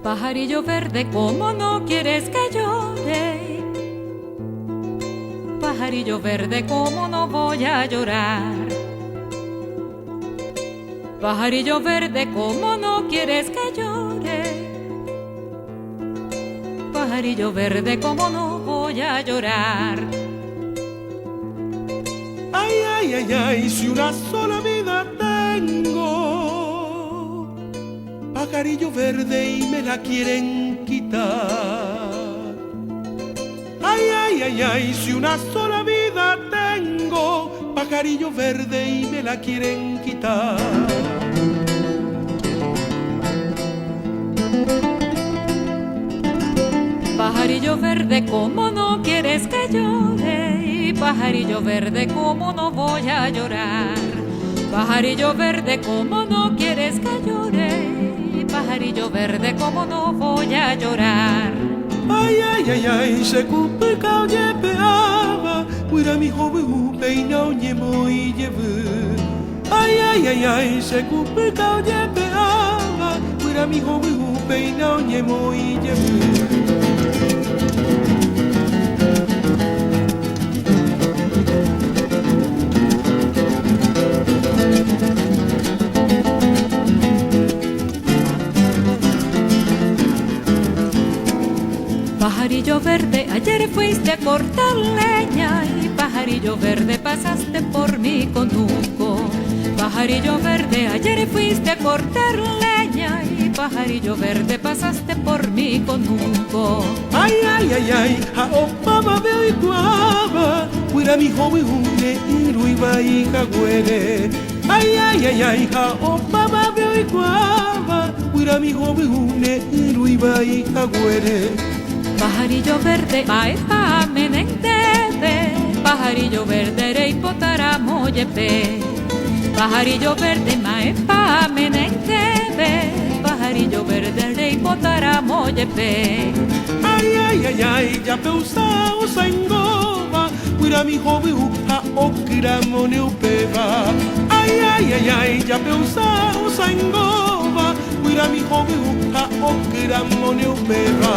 Pajarillo verde, ¿cómo no quieres que llore? Pajarillo verde, ¿cómo no voy a llorar? Pajarillo verde, ¿cómo no quieres que llore? Pajarillo verde, ¿cómo no voy a llorar? Ay, ay, ay, ay, si una sola vida tengo, pajarillo verde y me la quieren quitar. Ay, ay, ay, ay, si una sola vida tengo, pajarillo verde y me la quieren quitar. Pajarillo verde, ¿cómo no quieres que llore? Y pajarillo verde, ¿cómo no voy a llorar? Pajarillo verde, ¿cómo no quieres que llore? Y pajarillo verde, ¿cómo no voy a llorar? Ay, ay, ay, ay, se cumple calle peaba, cuida mi joven peinao ñemo y lleve. Ay, ay, ay, ay, se cumple calle peaba, cuida mi joven peinao ñemo y lleve. Pajarillo verde, ayer fuiste a cortar leña y pajarillo verde pasaste por mi conuco. Pajarillo verde, ayer fuiste a cortar leña y pajarillo verde pasaste por mi conuco. Ay, ay, ay, ay, a opama veo y guava, cuida mi joven iruiba y jagüere. Ay, ay, ay, ay, a opama veo y guava, cuida mi joven iruiba y jagüere. Pajarillo verde, maepa menentebe, pajarillo verde rey potaramo yepe. Pajarillo verde, maepa menentebe, pajarillo verde rey potaramo yepe. Ay, ay, ay, ay, ya peusa usangova, cuida mi joven a okiramo neupeva. Ay, ay, ay, ay, ya peusa usangova, cuida mi joven a okiramo neupeva.